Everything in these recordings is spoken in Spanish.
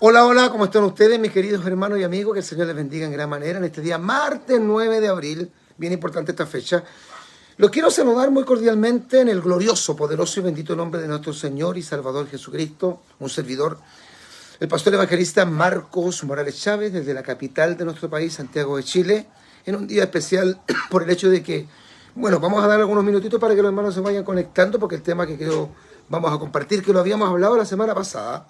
Hola, hola, ¿cómo están ustedes, mis queridos hermanos y amigos? Que el Señor les bendiga en gran manera en este día, martes 9 de abril, bien importante esta fecha. Los quiero saludar muy cordialmente en el glorioso, poderoso y bendito nombre de nuestro Señor y Salvador Jesucristo, un servidor, el pastor evangelista Marcos Morales Chávez, desde la capital de nuestro país, Santiago de Chile, en un día especial por el hecho de que, bueno, vamos a dar algunos minutitos para que los hermanos se vayan conectando, porque el tema que vamos a compartir, que lo habíamos hablado la semana pasada,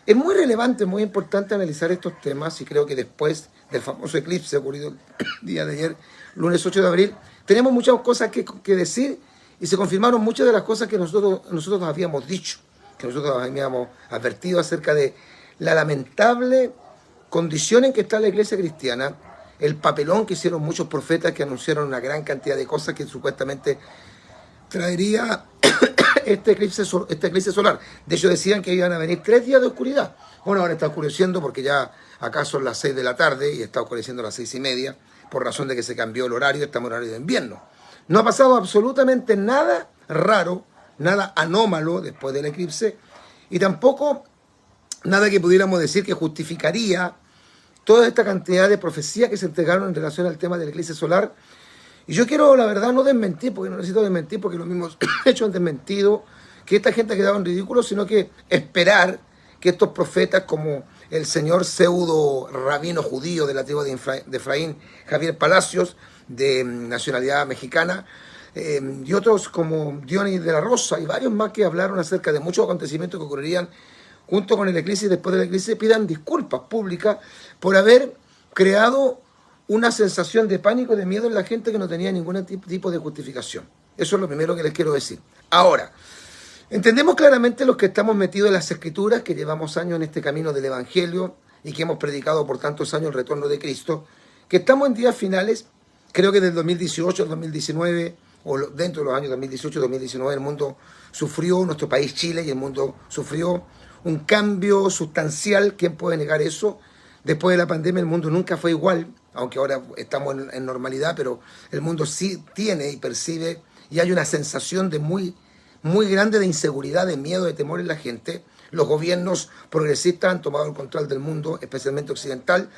es muy relevante, muy importante analizar estos temas, y creo que después del famoso eclipse ocurrido el día de ayer, lunes 8 de abril, tenemos muchas cosas que decir, y se confirmaron muchas de las cosas que nosotros habíamos dicho, que nosotros habíamos advertido acerca de la lamentable condición en que está la iglesia cristiana, el papelón que hicieron muchos profetas que anunciaron una gran cantidad de cosas que supuestamente traería este eclipse solar. De hecho decían que iban a venir 3 días de oscuridad. Bueno, ahora está oscureciendo porque ya acá son las 6 de la tarde y está oscureciendo a las 6:30 por razón de que se cambió el horario, estamos en horario de invierno. No ha pasado absolutamente nada raro, nada anómalo después del eclipse, y tampoco nada que pudiéramos decir que justificaría toda esta cantidad de profecías que se entregaron en relación al tema del eclipse solar. Y yo quiero, la verdad, no desmentir, porque no necesito desmentir, porque los mismos hechos han desmentido que esta gente ha quedado en ridículo, sino que esperar que estos profetas como el señor pseudo rabino judío de la tribu de Efraín, Javier Palacios, de nacionalidad mexicana, y otros como Dionis de la Rosa y varios más que hablaron acerca de muchos acontecimientos que ocurrirían junto con el eclipse y después del eclipse, pidan disculpas públicas por haber creado una sensación de pánico, de miedo en la gente que no tenía ningún tipo de justificación. Eso es lo primero que les quiero decir. Ahora, entendemos claramente los que estamos metidos en las Escrituras, que llevamos años en este camino del Evangelio y que hemos predicado por tantos años el retorno de Cristo, que estamos en días finales, creo que del 2018 al 2019, o dentro de los años 2018 y 2019, el mundo sufrió, nuestro país Chile y el mundo sufrió un cambio sustancial. ¿Quién puede negar eso? Después de la pandemia el mundo nunca fue igual, aunque ahora estamos en normalidad, pero el mundo sí tiene y percibe, y hay una sensación de muy grande de inseguridad, de miedo, de temor en la gente. Los gobiernos progresistas han tomado el control del mundo, especialmente occidental,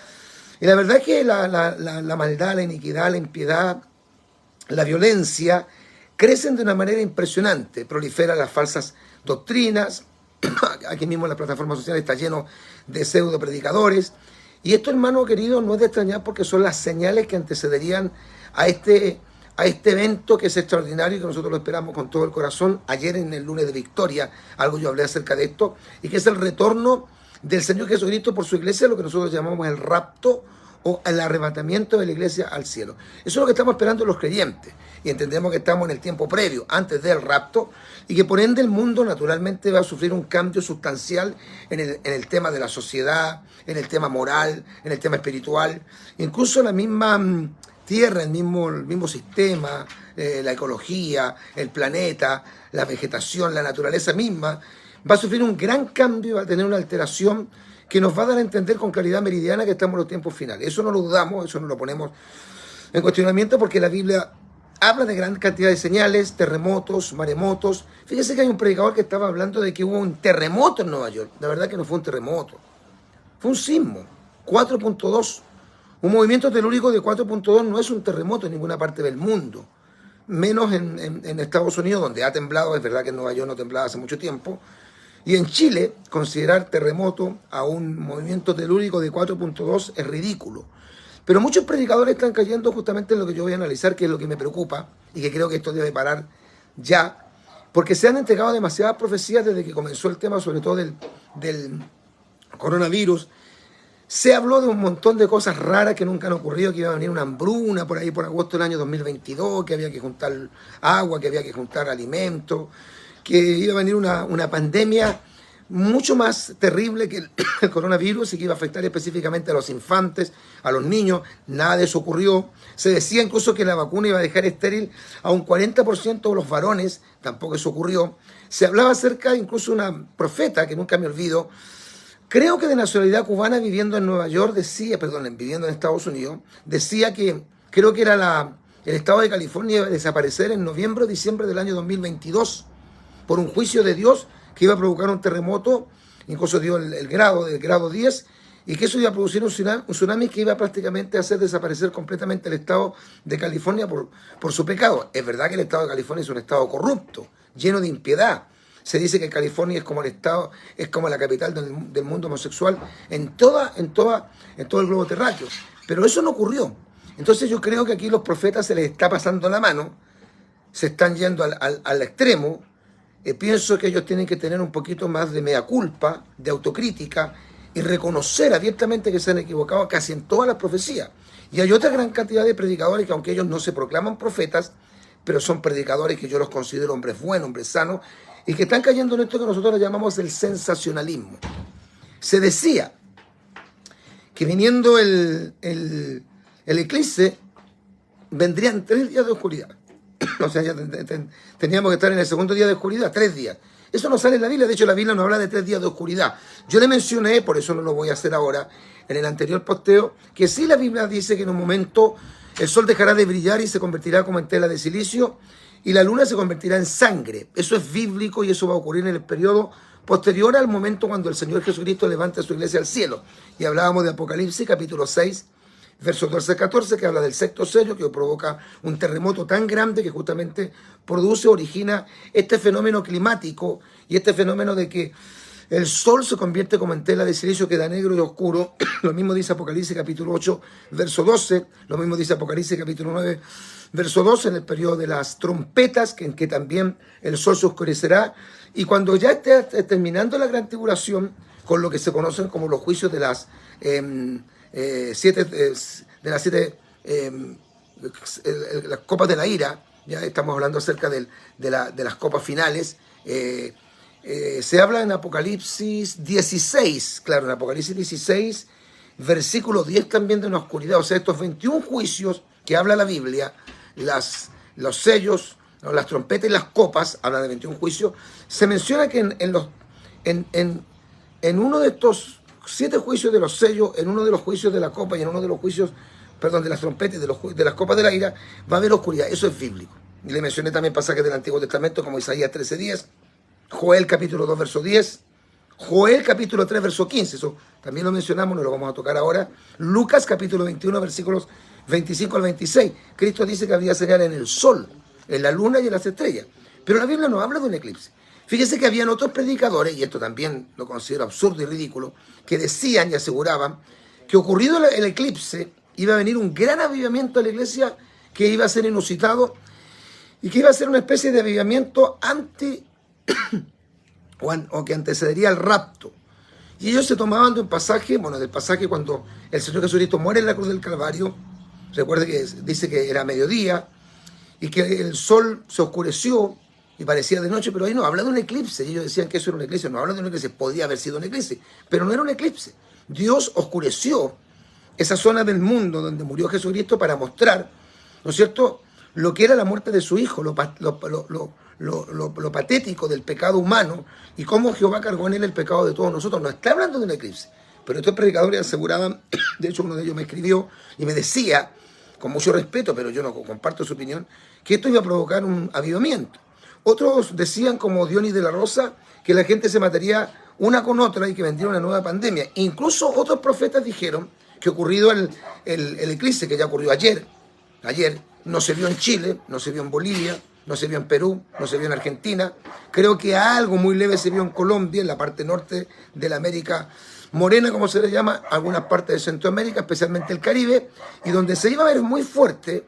y la verdad es que la maldad, la iniquidad, la impiedad, la violencia crecen de una manera impresionante. Proliferan las falsas doctrinas. Aquí mismo en las plataformas sociales está lleno de pseudo predicadores. Y esto, hermano querido, no es de extrañar, porque son las señales que antecederían a este evento que es extraordinario y que nosotros lo esperamos con todo el corazón. Ayer en el lunes de Victoria, algo yo hablé acerca de esto, y que es el retorno del Señor Jesucristo por su iglesia, lo que nosotros llamamos el rapto o el arrebatamiento de la iglesia al cielo. Eso es lo que estamos esperando los creyentes, y entendemos que estamos en el tiempo previo, antes del rapto, y que por ende el mundo naturalmente va a sufrir un cambio sustancial en el tema de la sociedad, en el tema moral, en el tema espiritual, incluso la misma tierra, el mismo sistema, la ecología, el planeta, la vegetación, la naturaleza misma, va a sufrir un gran cambio, va a tener una alteración que nos va a dar a entender con claridad meridiana que estamos en los tiempos finales. Eso no lo dudamos, eso no lo ponemos en cuestionamiento, porque la Biblia habla de gran cantidad de señales, terremotos, maremotos. Fíjese que hay un predicador que estaba hablando de que hubo un terremoto en Nueva York. La verdad que no fue un terremoto, fue un sismo, 4.2. Un movimiento telúrico de 4.2 no es un terremoto en ninguna parte del mundo, menos en Estados Unidos, donde ha temblado. Es verdad que en Nueva York no temblaba hace mucho tiempo. Y en Chile, considerar terremoto a un movimiento telúrico de 4.2 es ridículo. Pero muchos predicadores están cayendo justamente en lo que yo voy a analizar, que es lo que me preocupa, y que creo que esto debe parar ya, porque se han entregado demasiadas profecías desde que comenzó el tema, sobre todo del coronavirus. Se habló de un montón de cosas raras que nunca han ocurrido, que iba a venir una hambruna por ahí por agosto del año 2022, que había que juntar agua, que había que juntar alimentos, que iba a venir una pandemia mucho más terrible que el coronavirus y que iba a afectar específicamente a los infantes, a los niños. Nada de eso ocurrió. Se decía incluso que la vacuna iba a dejar estéril a un 40% de los varones. Tampoco eso ocurrió. Se hablaba acerca, incluso una profeta, que nunca me olvido, creo que de nacionalidad cubana, viviendo en Nueva York, viviendo en Estados Unidos, decía que, creo que era el estado de California, iba a desaparecer en noviembre o diciembre del año 2022 por un juicio de Dios que iba a provocar un terremoto incluso dio el grado, del grado 10, y que eso iba a producir un tsunami que iba prácticamente a hacer desaparecer completamente el estado de California por su pecado. Es verdad que el estado de California es un estado corrupto, lleno de impiedad. Se dice que California es como el estado, es como la capital del mundo homosexual en todo el globo terráqueo. Pero eso no ocurrió. Entonces yo creo que aquí los profetas se les está pasando la mano, se están yendo al extremo. Pienso que ellos tienen que tener un poquito más de mea culpa, de autocrítica, y reconocer abiertamente que se han equivocado casi en todas las profecías. Y hay otra gran cantidad de predicadores que, aunque ellos no se proclaman profetas, pero son predicadores que yo los considero hombres buenos, hombres sanos, y que están cayendo en esto que nosotros le llamamos el sensacionalismo. Se decía que viniendo el eclipse, vendrían 3 días de oscuridad. O sea, ya teníamos que estar en el segundo día de oscuridad, 3 días. Eso no sale en la Biblia, de hecho la Biblia nos habla de 3 días de oscuridad. Yo le mencioné, por eso no lo voy a hacer ahora, en el anterior posteo, que sí la Biblia dice que en un momento el sol dejará de brillar y se convertirá como en tela de silicio, y la luna se convertirá en sangre. Eso es bíblico y eso va a ocurrir en el periodo posterior al momento cuando el Señor Jesucristo levante a su iglesia al cielo. Y hablábamos de Apocalipsis, capítulo 6, versos 12 al 14, que habla del sexto sello, que provoca un terremoto tan grande que justamente origina este fenómeno climático y este fenómeno de que el sol se convierte como en tela de silicio, queda negro y oscuro. Lo mismo dice Apocalipsis capítulo 8, verso 12, lo mismo dice Apocalipsis capítulo 9, verso 12, en el periodo de las trompetas, en que también el sol se oscurecerá. Y cuando ya esté terminando la gran tribulación, con lo que se conocen como los juicios de las las copas de la ira, ya estamos hablando acerca de las copas finales, se habla en Apocalipsis 16, claro, en Apocalipsis 16, versículo 10 también de una oscuridad. O sea, estos 21 juicios que habla la Biblia, los sellos, ¿no?, las trompetas y las copas, habla de 21 juicios. Se menciona que en uno de estos 7 juicios de los sellos, en uno de los juicios de la copa y en uno de los juicios, perdón, de las trompetas y de las copas de la ira, va a haber oscuridad. Eso es bíblico. Y le mencioné también pasajes del Antiguo Testamento como Isaías 13:10, Joel capítulo 2, verso 10, Joel capítulo 3, verso 15, eso también lo mencionamos, no lo vamos a tocar ahora. Lucas capítulo 21, versículos 25 al 26. Cristo dice que habría señal en el sol, en la luna y en las estrellas. Pero la Biblia no habla de un eclipse. Fíjese que habían otros predicadores, y esto también lo considero absurdo y ridículo, que decían y aseguraban que ocurrido el eclipse iba a venir un gran avivamiento a la iglesia que iba a ser inusitado y que iba a ser una especie de avivamiento o que antecedería al rapto. Y ellos se tomaban de un pasaje, del pasaje cuando el Señor Jesucristo muere en la cruz del Calvario. Recuerde que dice que era mediodía y que el sol se oscureció y parecía de noche, pero ahí no habla de un eclipse. Y ellos decían que eso era un eclipse. No habla de un eclipse, podía haber sido un eclipse, pero no era un eclipse. Dios oscureció esa zona del mundo donde murió Jesucristo para mostrar, ¿no es cierto?, lo que era la muerte de su Hijo, lo patético del pecado humano y cómo Jehová cargó en él el pecado de todos nosotros. No está hablando de un eclipse, pero estos predicadores aseguraban, de hecho uno de ellos me escribió y me decía, con mucho respeto, pero yo no comparto su opinión, que esto iba a provocar un avivamiento. Otros decían, como Dionis de la Rosa, que la gente se mataría una con otra y que vendría una nueva pandemia. Incluso otros profetas dijeron que ocurrido el eclipse, que ya ocurrió ayer, no se vio en Chile, no se vio en Bolivia, no se vio en Perú, no se vio en Argentina. Creo que algo muy leve se vio en Colombia, en la parte norte de la América Morena, como se le llama, algunas partes de Centroamérica, especialmente el Caribe, y donde se iba a ver muy fuerte,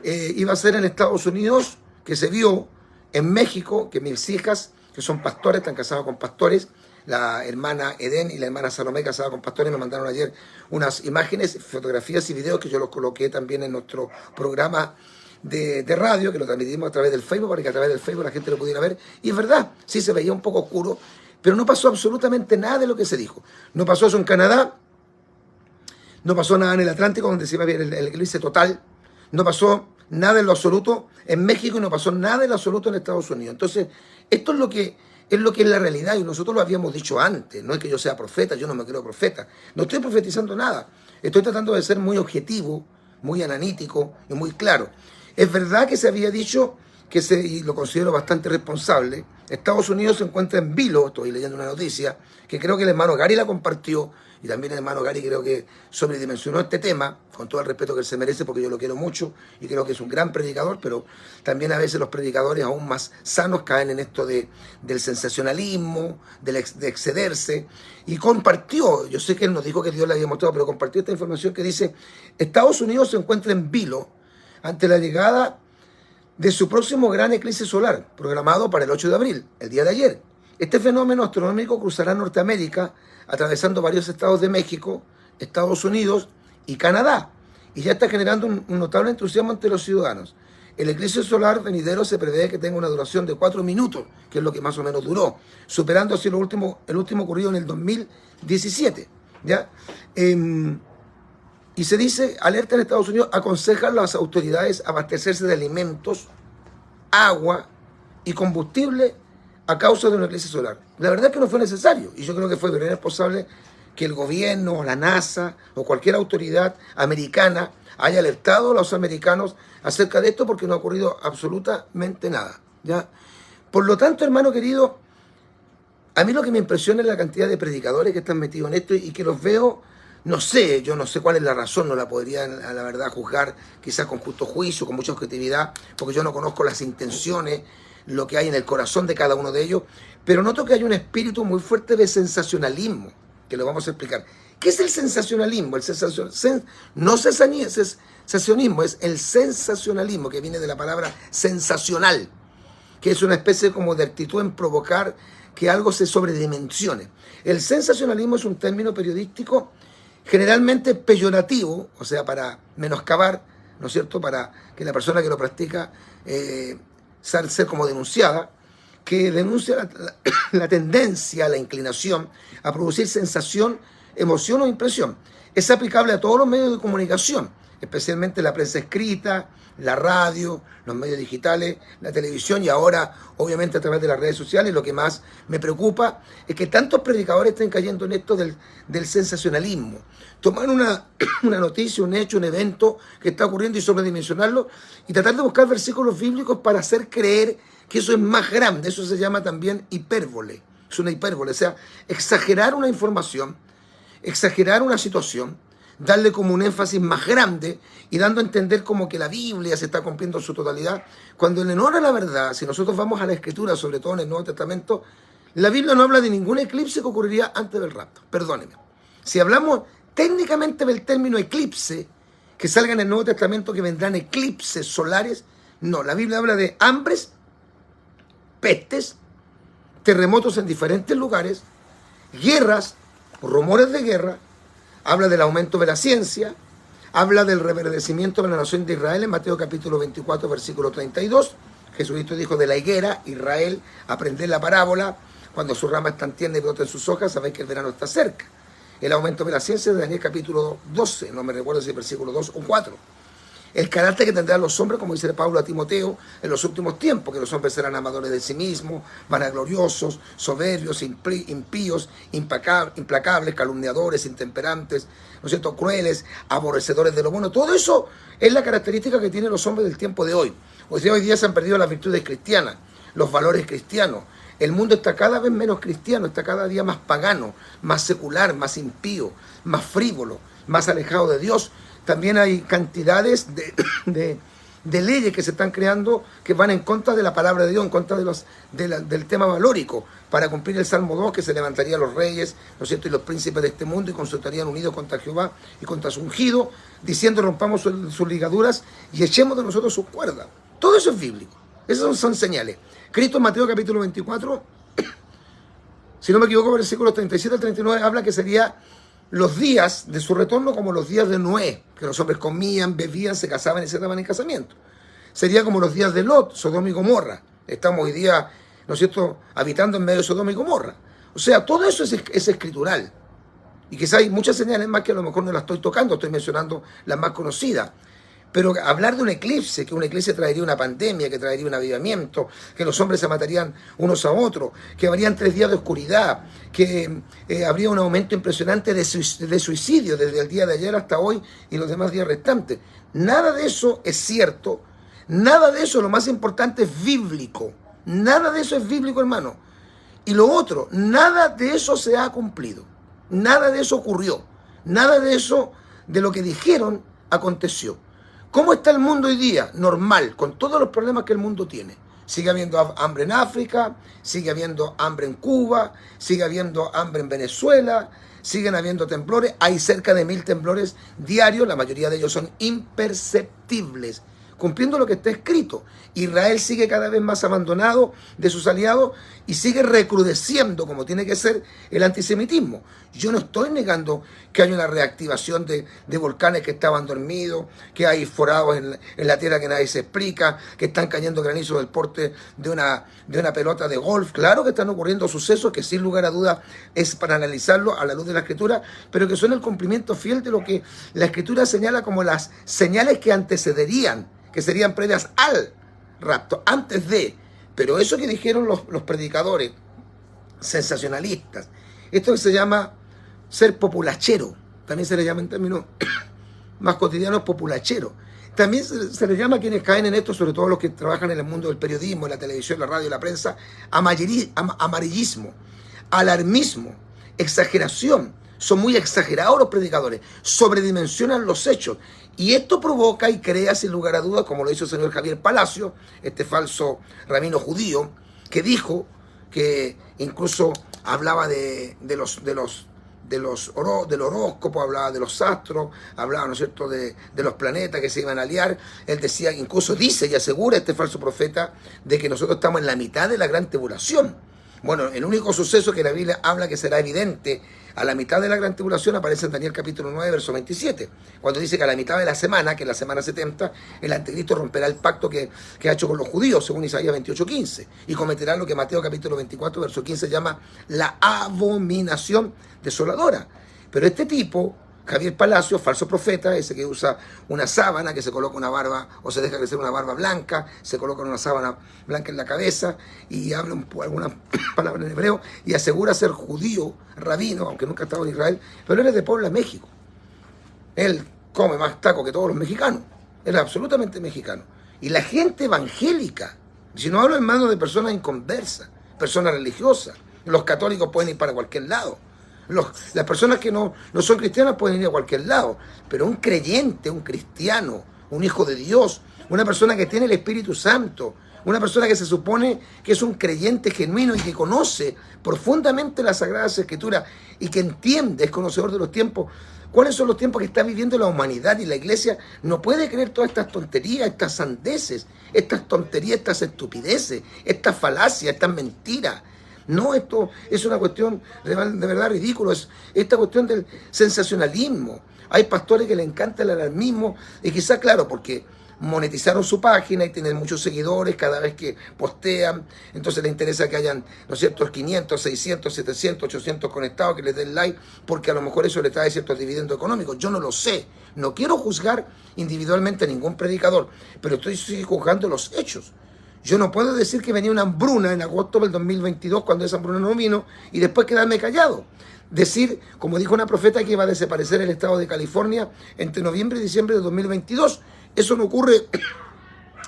iba a ser en Estados Unidos, que se vio en México, que mis hijas, que son pastores, están casadas con pastores, la hermana Edén y la hermana Salomé, casadas con pastores, me mandaron ayer unas imágenes, fotografías y videos que yo los coloqué también en nuestro programa de radio, que lo transmitimos a través del Facebook, para que a través del Facebook la gente lo pudiera ver. Y es verdad, sí se veía un poco oscuro, pero no pasó absolutamente nada de lo que se dijo. No pasó eso en Canadá, no pasó nada en el Atlántico, donde se iba a ver el eclipse total, no pasó nada en lo absoluto en México y no pasó nada en lo absoluto en Estados Unidos. Entonces, esto es lo que es la realidad, y nosotros lo habíamos dicho antes. No es que yo sea profeta, yo no me creo profeta, no estoy profetizando nada, estoy tratando de ser muy objetivo, muy analítico y muy claro. Es verdad que se había dicho y lo considero bastante responsable. Estados Unidos se encuentra en vilo, estoy leyendo una noticia, que creo que el hermano Gary la compartió, y también el hermano Gary creo que sobredimensionó este tema, con todo el respeto que él se merece, porque yo lo quiero mucho, y creo que es un gran predicador, pero también a veces los predicadores aún más sanos caen en esto del sensacionalismo, de excederse, y compartió, yo sé que él nos dijo que Dios le había mostrado, pero compartió esta información que dice, Estados Unidos se encuentra en vilo ante la llegada de su próximo gran eclipse solar, programado para el 8 de abril, el día de ayer. Este fenómeno astronómico cruzará Norteamérica, atravesando varios estados de México, Estados Unidos y Canadá, y ya está generando un notable entusiasmo entre los ciudadanos. El eclipse solar venidero se prevé que tenga una duración de 4 minutos, que es lo que más o menos duró, superando así el último ocurrido en el 2017. ¿Ya? Y se dice, alerta en Estados Unidos, aconsejan a las autoridades abastecerse de alimentos, agua y combustible a causa de un eclipse solar. La verdad es que no fue necesario, y yo creo que fue bien responsable que el gobierno, la NASA o cualquier autoridad americana haya alertado a los americanos acerca de esto, porque no ha ocurrido absolutamente nada. ¿Ya? Por lo tanto, hermano querido, a mí lo que me impresiona es la cantidad de predicadores que están metidos en esto y que los veo. No sé, yo no sé cuál es la razón, no la podría, a la verdad, juzgar quizás con justo juicio, con mucha objetividad, porque yo no conozco las intenciones, lo que hay en el corazón de cada uno de ellos, pero noto que hay un espíritu muy fuerte de sensacionalismo, que lo vamos a explicar. ¿Qué es el sensacionalismo? No sensacionismo, es el sensacionalismo, que viene de la palabra sensacional, que es una especie como de actitud en provocar que algo se sobredimensione. El sensacionalismo es un término periodístico generalmente peyorativo, o sea, para menoscabar, ¿no es cierto?, para que la persona que lo practica ser como denunciada, que denuncia la tendencia, la inclinación a producir sensación, emoción o impresión. Es aplicable a todos los medios de comunicación, especialmente la prensa escrita, la radio, los medios digitales, la televisión y ahora, obviamente, a través de las redes sociales. Lo que más me preocupa es que tantos predicadores estén cayendo en esto del sensacionalismo. Tomar una noticia, un hecho, un evento que está ocurriendo y sobredimensionarlo y tratar de buscar versículos bíblicos para hacer creer que eso es más grande. Eso se llama también hipérbole. Es una hipérbole, o sea, exagerar una información, exagerar una situación, darle como un énfasis más grande y dando a entender como que la Biblia se está cumpliendo en su totalidad, cuando en honor a la verdad, si nosotros vamos a la Escritura, sobre todo en el Nuevo Testamento, la Biblia no habla de ningún eclipse que ocurriría antes del rapto. Perdóneme. Si hablamos técnicamente del término eclipse, que salga en el Nuevo Testamento que vendrán eclipses solares, no, la Biblia habla de hambres, pestes, terremotos en diferentes lugares, guerras, rumores de guerra, habla del aumento de la ciencia, habla del reverdecimiento de la nación de Israel en Mateo capítulo 24, versículo 32. Jesucristo dijo de la higuera, Israel, aprended la parábola, cuando su rama está tierna y brota en sus hojas, sabéis que el verano está cerca. El aumento de la ciencia de Daniel capítulo 12, no me recuerdo si es versículo 2 o 4. El carácter que tendrán los hombres, como dice Pablo a Timoteo, en los últimos tiempos, que los hombres serán amadores de sí mismos, vanagloriosos, soberbios, impíos, implacables, calumniadores, intemperantes, ¿no es cierto?, crueles, aborrecedores de lo bueno. Todo eso es la característica que tienen los hombres del tiempo de hoy. Hoy día se han perdido las virtudes cristianas, los valores cristianos. El mundo está cada vez menos cristiano, está cada día más pagano, más secular, más impío, más frívolo, más alejado de Dios. También hay cantidades de leyes que se están creando que van en contra de la palabra de Dios, en contra del tema valórico, para cumplir el Salmo 2, que se levantarían los reyes, ¿no es cierto?, y los príncipes de este mundo y consultarían unidos contra Jehová y contra su ungido, diciendo rompamos sus ligaduras y echemos de nosotros sus cuerdas. Todo eso es bíblico, esas son señales. Cristo en Mateo capítulo 24, si no me equivoco, versículos 37 al 39, habla que sería los días de su retorno como los días de Noé, que los hombres comían, bebían, se casaban y se daban en casamiento. Sería como los días de Lot, Sodoma y Gomorra. Estamos hoy día, ¿no es cierto?, habitando en medio de Sodoma y Gomorra. O sea, todo eso es escritural. Y quizá hay muchas señales más que a lo mejor no las estoy tocando, estoy mencionando las más conocidas. Pero hablar de un eclipse, que un eclipse traería una pandemia, que traería un avivamiento, que los hombres se matarían unos a otros, que habrían 3 días de oscuridad, que habría un aumento impresionante de suicidio desde el día de ayer hasta hoy y los demás días restantes. Nada de eso es cierto, Nada de eso, lo más importante, es bíblico. Nada de eso es bíblico, hermano. Y lo otro, nada de eso se ha cumplido. Nada de eso ocurrió. Nada de eso, de lo que dijeron, aconteció. ¿Cómo está el mundo hoy día? Normal, con todos los problemas que el mundo tiene. Sigue habiendo hambre en África, sigue habiendo hambre en Cuba, sigue habiendo hambre en Venezuela, siguen habiendo temblores. Hay cerca de 1000 temblores diarios, la mayoría de ellos son imperceptibles, cumpliendo lo que está escrito. Israel sigue cada vez más abandonado de sus aliados y sigue recrudeciendo, como tiene que ser, el antisemitismo. Yo no estoy negando que hay una reactivación de volcanes que estaban dormidos, que hay forados en la tierra que nadie se explica, que están cayendo granizos del porte de una pelota de golf. Claro que están ocurriendo sucesos que sin lugar a dudas es para analizarlo a la luz de la Escritura, pero que son el cumplimiento fiel de lo que la Escritura señala como las señales que antecederían, que serían previas al rapto, antes de. Pero eso que dijeron los predicadores sensacionalistas, esto que se llama ser populachero, también se le llama en términos más cotidianos populachero. También se le llama a quienes caen en esto, sobre todo los que trabajan en el mundo del periodismo, en la televisión, la radio, la prensa, amarillismo, alarmismo, exageración. Son muy exagerados los predicadores, sobredimensionan los hechos. Y esto provoca y crea, sin lugar a dudas, como lo hizo el señor Javier Palacio, este falso rabino judío, que dijo que incluso hablaba del horóscopo, hablaba de los astros, hablaba, ¿no es cierto?, de los planetas que se iban a aliar. Él decía, incluso dice y asegura este falso profeta de que nosotros estamos en la mitad de la gran tribulación. Bueno, el único suceso que la Biblia habla que será evidente a la mitad de la gran tribulación aparece en Daniel capítulo 9, verso 27, cuando dice que a la mitad de la semana, que es la semana 70, el anticristo romperá el pacto que ha hecho con los judíos, según Isaías 28:15, y cometerá lo que Mateo capítulo 24, verso 15 llama la abominación desoladora. Pero este tipo, Javier Palacio, falso profeta, ese que usa una sábana, que se coloca una barba o se deja crecer una barba blanca, se coloca una sábana blanca en la cabeza y habla algunas palabras en hebreo y asegura ser judío, rabino, aunque nunca ha estado en Israel, pero él es de Puebla, México. Él come más taco que todos los mexicanos, él es absolutamente mexicano. Y la gente evangélica, si no hablo en manos de personas inconversas, personas religiosas, los católicos pueden ir para cualquier lado. Las personas que no son cristianas pueden ir a cualquier lado, pero un creyente, un cristiano, un hijo de Dios, una persona que tiene el Espíritu Santo, una persona que se supone que es un creyente genuino y que conoce profundamente las Sagradas Escrituras y que entiende, es conocedor de los tiempos, cuáles son los tiempos que está viviendo la humanidad, y la iglesia no puede creer todas estas tonterías, estas sandeces, estas tonterías, estas estupideces, estas falacias, estas mentiras. No, esto es una cuestión de verdad ridícula, es esta cuestión del sensacionalismo. Hay pastores que les encanta el alarmismo y quizás, claro, porque monetizaron su página y tienen muchos seguidores cada vez que postean, entonces les interesa que hayan, ¿no es cierto?, 500, 600, 700, 800 conectados, que les den like, porque a lo mejor eso les trae ciertos dividendos económicos. Yo no lo sé, no quiero juzgar individualmente a ningún predicador, pero estoy juzgando los hechos. Yo no puedo decir que venía una hambruna en agosto del 2022 cuando esa hambruna no vino y después quedarme callado. Decir, como dijo una profeta, que iba a desaparecer el estado de California entre noviembre y diciembre de 2022. Eso no ocurre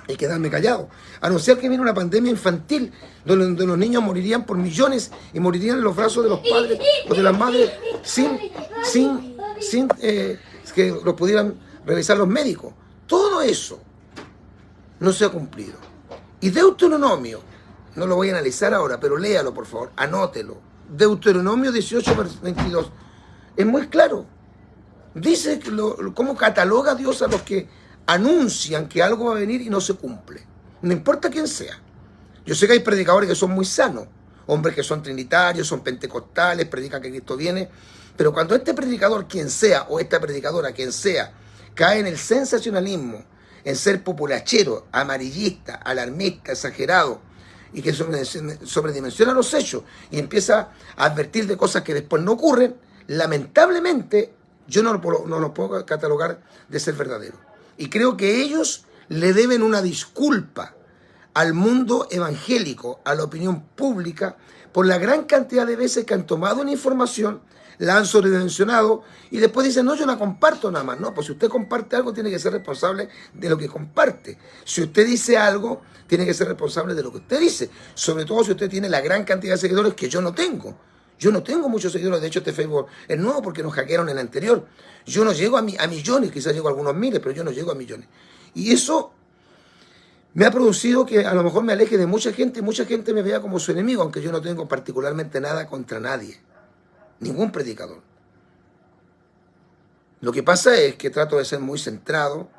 y quedarme callado. Anunciar que viene una pandemia infantil donde los niños morirían por millones y morirían en los brazos de los padres o de las madres sin que lo pudieran revisar los médicos. Todo eso no se ha cumplido. Y Deuteronomio, no lo voy a analizar ahora, pero léalo por favor, anótelo. Deuteronomio 18, 22, es muy claro. Dice cómo cataloga Dios a los que anuncian que algo va a venir y no se cumple. No importa quién sea. Yo sé que hay predicadores que son muy sanos, hombres que son trinitarios, son pentecostales, predican que Cristo viene, pero cuando este predicador, quien sea, o esta predicadora, quien sea, cae en el sensacionalismo, en ser populachero, amarillista, alarmista, exagerado, y que sobredimensiona los hechos y empieza a advertir de cosas que después no ocurren, lamentablemente yo no lo puedo catalogar de ser verdadero. Y creo que ellos le deben una disculpa al mundo evangélico, a la opinión pública, por la gran cantidad de veces que han tomado una información, la han sobredimensionado y después dicen, no, yo la comparto nada más. No, pues si usted comparte algo, tiene que ser responsable de lo que comparte. Si usted dice algo, tiene que ser responsable de lo que usted dice. Sobre todo si usted tiene la gran cantidad de seguidores que yo no tengo. Yo no tengo muchos seguidores, de hecho este Facebook es nuevo porque nos hackearon en el anterior. Yo no llego a millones, quizás llego a algunos miles, pero yo no llego a millones. Y eso me ha producido que a lo mejor me aleje de mucha gente y mucha gente me vea como su enemigo, aunque yo no tengo particularmente nada contra nadie, ningún predicador. Lo que pasa es que trato de ser muy centrado.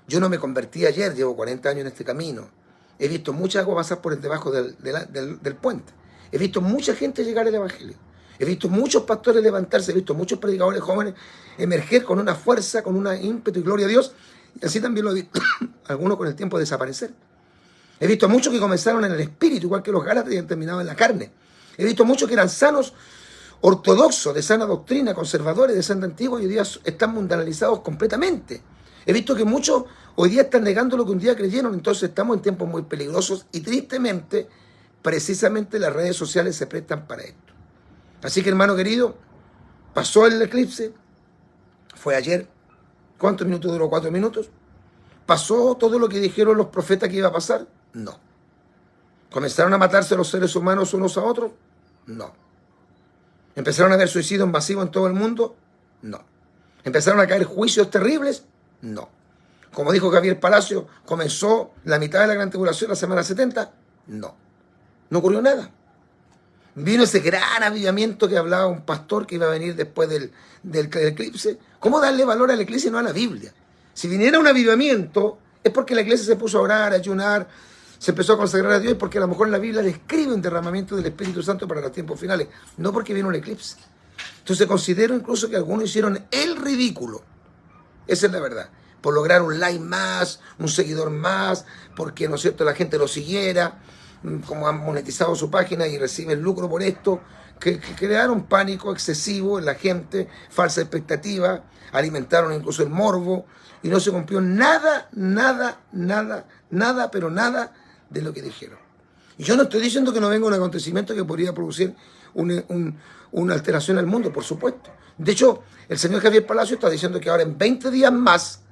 Yo no me convertí ayer, llevo 40 años en este camino. He visto mucha agua pasar por debajo del puente. He visto mucha gente llegar al Evangelio. He visto muchos pastores levantarse, he visto muchos predicadores jóvenes emerger con una fuerza, con un ímpetu y gloria a Dios. Y así también lo he visto algunos con el tiempo desaparecer. He visto a muchos que comenzaron en el espíritu, igual que los Gálatas, y han terminado en la carne. He visto muchos que eran sanos, ortodoxos, de sana doctrina, conservadores, de santa antigua, y hoy día están mundanalizados completamente. He visto que muchos hoy día están negando lo que un día creyeron, entonces estamos en tiempos muy peligrosos y tristemente, precisamente las redes sociales se prestan para esto. Así que, hermano querido, pasó el eclipse, fue ayer. ¿Cuántos minutos duró? 4 minutos. ¿Pasó todo lo que dijeron los profetas que iba a pasar? No. ¿Comenzaron a matarse los seres humanos unos a otros? No. ¿Empezaron a haber suicidios masivos en todo el mundo? No. ¿Empezaron a caer juicios terribles? No. Como dijo Javier Palacio, ¿comenzó la mitad de la gran tribulación la semana 70? No. No ocurrió nada. Vino ese gran avivamiento que hablaba un pastor que iba a venir después del eclipse. ¿Cómo darle valor al eclipse y no a la Biblia? Si viniera un avivamiento, es porque la iglesia se puso a orar, a ayunar, se empezó a consagrar a Dios, porque a lo mejor la Biblia describe un derramamiento del Espíritu Santo para los tiempos finales, no porque vino un eclipse. Entonces considero incluso que algunos hicieron el ridículo. Esa es la verdad. Por lograr un like más, un seguidor más, porque, ¿no es cierto?, la gente lo siguiera, como han monetizado su página y reciben lucro por esto, que crearon pánico excesivo en la gente, falsa expectativa, alimentaron incluso el morbo, y no se cumplió nada, pero nada de lo que dijeron. Y yo no estoy diciendo que no venga un acontecimiento que podría producir una alteración al mundo, por supuesto. De hecho, el señor Javier Palacio está diciendo que ahora en 20 días más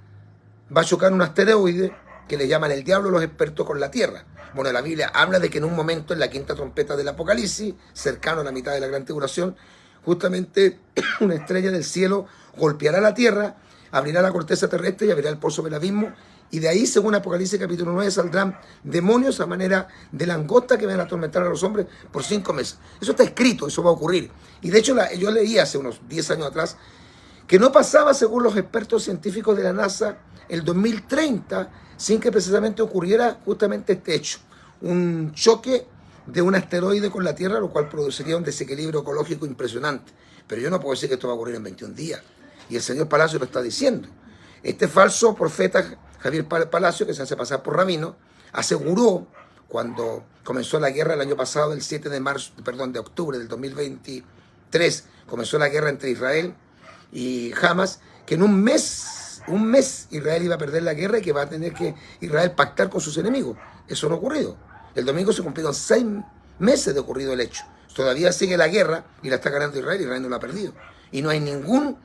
va a chocar un asteroide que le llaman el diablo los expertos con la Tierra. Bueno, la Biblia habla de que en un momento, en la quinta trompeta del Apocalipsis, cercano a la mitad de la gran tribulación, justamente una estrella del cielo golpeará la Tierra, abrirá la corteza terrestre y abrirá el pozo del abismo, y de ahí, según Apocalipsis capítulo 9, saldrán demonios a manera de langosta que van a atormentar a los hombres por 5 meses. Eso está escrito, eso va a ocurrir. Y de hecho yo leí hace unos 10 años atrás que no pasaba, según los expertos científicos de la NASA, el 2030 sin que precisamente ocurriera justamente este hecho. Un choque de un asteroide con la Tierra, lo cual produciría un desequilibrio ecológico impresionante. Pero yo no puedo decir que esto va a ocurrir en 21 días. Y el señor Palacio lo está diciendo. Este falso profeta Javier Palacio, que se hace pasar por rabino, aseguró cuando comenzó la guerra el año pasado, el 7 de octubre del 2023, comenzó la guerra entre Israel y Hamas, que en un mes Israel iba a perder la guerra y que va a tener que Israel pactar con sus enemigos. Eso no ha ocurrido. El domingo se cumplieron 6 meses de ocurrido el hecho. Todavía sigue la guerra y la está ganando Israel y Israel no la ha perdido. Y no hay ningún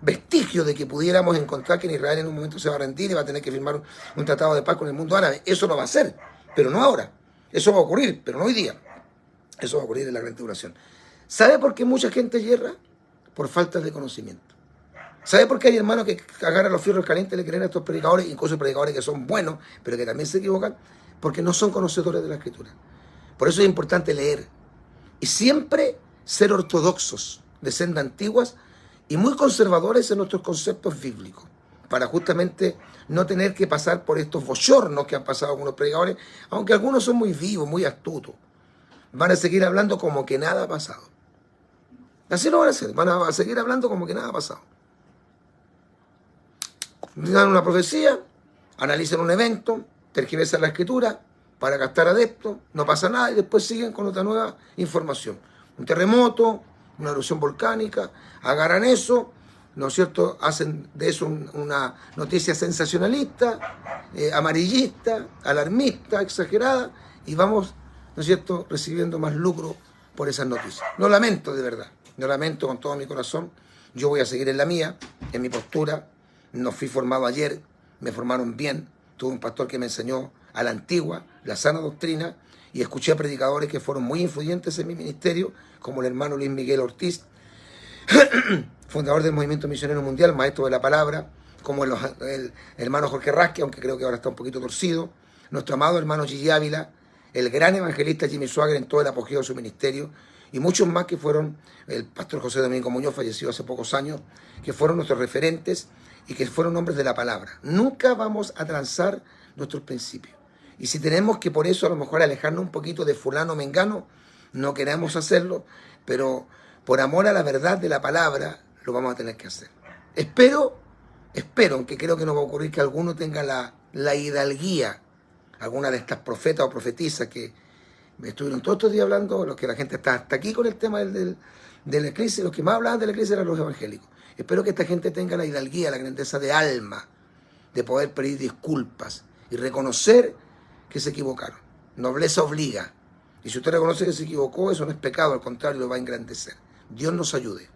vestigio de que pudiéramos encontrar que en Israel en un momento se va a rendir y va a tener que firmar un tratado de paz con el mundo árabe. Eso no va a ser, pero no ahora. Eso va a ocurrir, pero no hoy día. Eso va a ocurrir en la gran tribulación. ¿Sabe por qué mucha gente yerra? Por falta de conocimiento. ¿Sabe por qué hay hermanos que agarran los fierros calientes y le creen a estos predicadores, incluso predicadores que son buenos, pero que también se equivocan? Porque no son conocedores de la Escritura. Por eso es importante leer. Y siempre ser ortodoxos, de senda antiguas, y muy conservadores en nuestros conceptos bíblicos, para justamente no tener que pasar por estos bochornos que han pasado algunos predicadores, aunque algunos son muy vivos, muy astutos. Van a seguir hablando como que nada ha pasado. Así lo van a hacer, van a seguir hablando como que nada ha pasado. Dan una profecía, analizan un evento, tergiversan la escritura para gastar adeptos, no pasa nada y después siguen con otra nueva información. Un terremoto, una erupción volcánica, agarran eso, ¿no es cierto? Hacen de eso una noticia sensacionalista, amarillista, alarmista, exagerada, y vamos, ¿no es cierto?, recibiendo más lucro por esas noticias. Lo lamento de verdad, Lo lamento con todo mi corazón. Yo voy a seguir en la mía, en mi postura. No fui formado ayer, me formaron bien. Tuve un pastor que me enseñó a la antigua, la sana doctrina, y escuché a predicadores que fueron muy influyentes en mi ministerio, como el hermano Luis Miguel Ortiz, fundador del Movimiento Misionero Mundial, maestro de la palabra, como el hermano Jorge Rasque, aunque creo que ahora está un poquito torcido, nuestro amado hermano Gigi Ávila, el gran evangelista Jimmy Swaggart en todo el apogeo de su ministerio, y muchos más que fueron, el pastor José Domingo Muñoz, fallecido hace pocos años, que fueron nuestros referentes y que fueron hombres de la palabra. Nunca vamos a transar nuestros principios. Y si tenemos que por eso a lo mejor alejarnos un poquito de fulano mengano, no queremos hacerlo, pero por amor a la verdad de la palabra, lo vamos a tener que hacer. Espero, aunque creo que no va a ocurrir, que alguno tenga la hidalguía, alguna de estas profetas o profetisas que me estuvieron todos estos días hablando, los que la gente está hasta aquí con el tema de la eclesia, los que más hablaban de la eclesias eran los evangélicos. Espero que esta gente tenga la hidalguía, la grandeza de alma, de poder pedir disculpas y reconocer que se equivocaron. Nobleza obliga. Y si usted reconoce que se equivocó, eso no es pecado, al contrario, lo va a engrandecer. Dios nos ayude.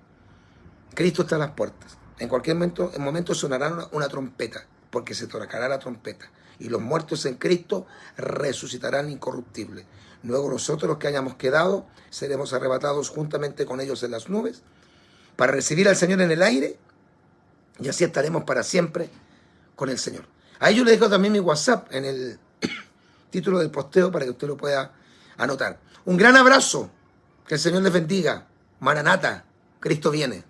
Cristo está a las puertas. En cualquier momento sonará una trompeta, porque se tocará la trompeta. Y los muertos en Cristo resucitarán incorruptibles. Luego nosotros, los que hayamos quedado, seremos arrebatados juntamente con ellos en las nubes, para recibir al Señor en el aire, y así estaremos para siempre con el Señor. Ahí yo le dejo también mi WhatsApp en el título del posteo para que usted lo pueda anotar. Un gran abrazo, que el Señor les bendiga. Maranata, Cristo viene.